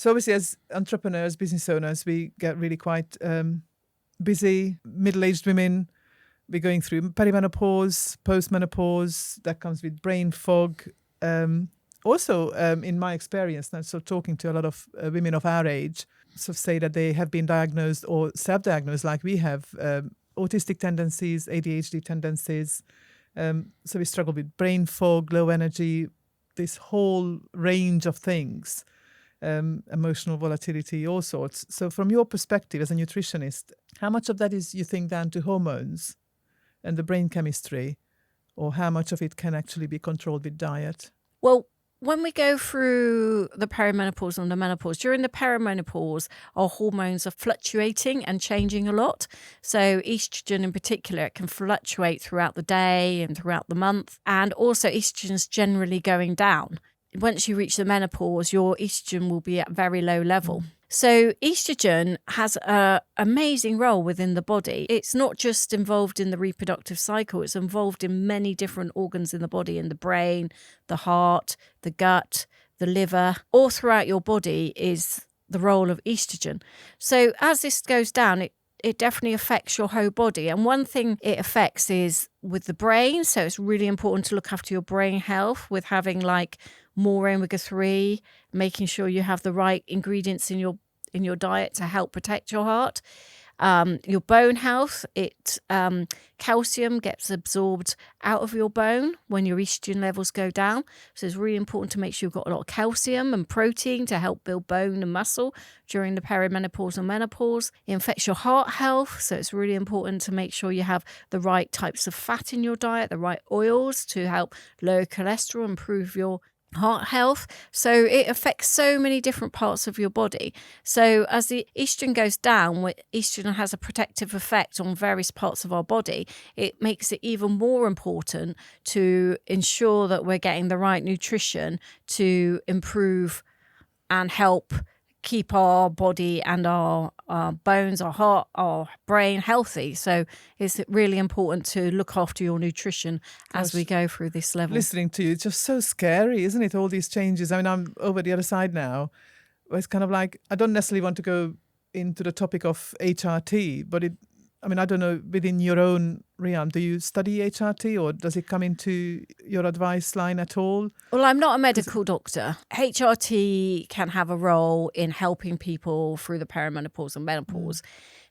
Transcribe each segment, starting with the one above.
So obviously as entrepreneurs, business owners, we get really quite busy, middle-aged women. We're going through perimenopause, postmenopause, that comes with brain fog. Also, in my experience, now, so talking to a lot of women of our age, sort of say that they have been diagnosed or self-diagnosed like we have, autistic tendencies, ADHD tendencies. So we struggle with brain fog, low energy, this whole range of things, emotional volatility, all sorts. So from your perspective as a nutritionist, how much of that is, you think, down to hormones and the brain chemistry, or how much of it can actually be controlled with diet? Well, when we go through the perimenopause and the menopause, during the perimenopause, our hormones are fluctuating and changing a lot. So estrogen in particular, it can fluctuate throughout the day and throughout the month. And also estrogen's generally going down. Once you reach the menopause, your estrogen will be at very low level. So estrogen has an amazing role within the body. It's not just involved in the reproductive cycle, it's involved in many different organs in the body, in the brain, the heart, the gut, the liver. All throughout your body is the role of estrogen. So as this goes down, it definitely affects your whole body. And one thing it affects is with the brain. So it's really important to look after your brain health with having like more omega-3, making sure you have the right ingredients in your diet to help protect your heart. Your bone health, calcium gets absorbed out of your bone when your estrogen levels go down. So it's really important to make sure you've got a lot of calcium and protein to help build bone and muscle during the perimenopause and menopause. It affects your heart health. So it's really important to make sure you have the right types of fat in your diet, the right oils to help lower cholesterol, improve your heart health. So it affects so many different parts of your body. So as the estrogen goes down, estrogen has a protective effect on various parts of our body. It makes it even more important to ensure that we're getting the right nutrition to improve and help keep our body and our bones, our heart, our brain healthy. So it's really important to look after your nutrition as we go through this level. Listening to you, it's just so scary, isn't it? All these changes. I mean, I'm over the other side now. It's kind of like, I don't necessarily want to go into the topic of HRT, but I don't know, within your own realm, do you study HRT or does it come into your advice line at all? Well, I'm not a medical doctor. HRT can have a role in helping people through the perimenopause and menopause,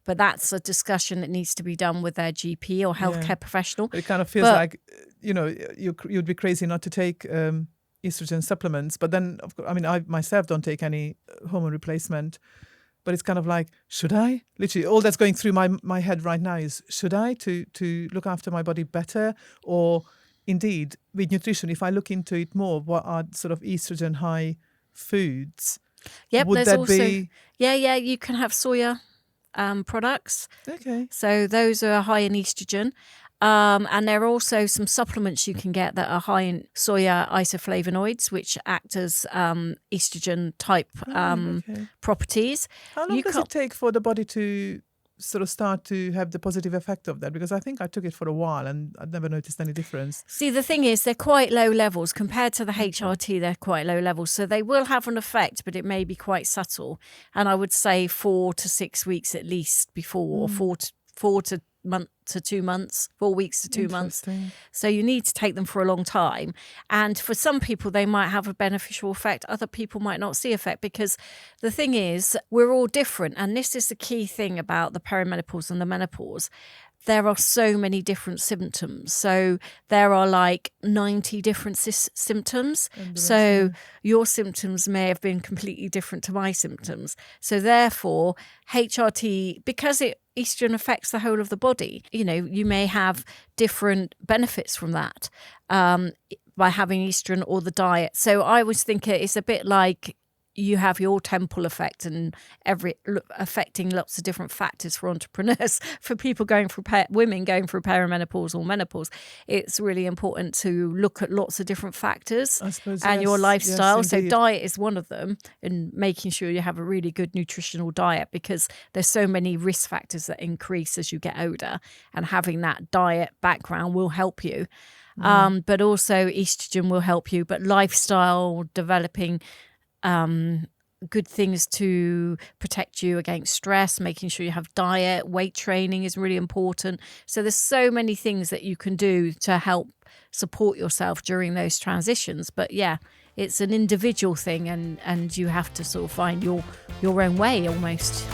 but that's a discussion that needs to be done with their GP or healthcare professional. It kind of feels like, you'd be crazy not to take estrogen supplements. But then, of course, I myself don't take any hormone replacement. But it's kind of like, should I? Literally, all that's going through my head right now is, should I to look after my body better? Or indeed, with nutrition, if I look into it more, what are sort of estrogen high foods? Yep, would there's that also, be? Yeah, you can have soya products. Okay. So those are high in estrogen. And there are also some supplements you can get that are high in soya isoflavonoids, which act as estrogen type properties. How long does it take for the body to sort of start to have the positive effect of that? Because I think I took it for a while and I'd never noticed any difference. See, the thing is, they're quite low levels compared to the HRT. They're quite low levels, so they will have an effect, but it may be quite subtle. And I would say 4 to 6 weeks at least before, or 4 to 2 months, 4 weeks to 2 months. So you need to take them for a long time. And for some people, they might have a beneficial effect. Other people might not see effect, because the thing is, we're all different. And this is the key thing about the perimenopause and the menopause. There are so many different symptoms. So there are like 90 different symptoms. So your symptoms may have been completely different to my symptoms. So therefore, HRT, because estrogen affects the whole of the body, you may have different benefits from that by having estrogen or the diet. So I always think it's a bit like you have your temple effect, and affecting lots of different factors for entrepreneurs, for people women going through perimenopause or menopause. It's really important to look at lots of different factors and your lifestyle. So diet is one of them, and making sure you have a really good nutritional diet, because there's so many risk factors that increase as you get older, and having that diet background will help you. But also estrogen will help you, but lifestyle, developing good things to protect you against stress, making sure you have diet, weight training is really important. So there's so many things that you can do to help support yourself during those transitions. But yeah, it's an individual thing, and you have to sort of find your own way almost.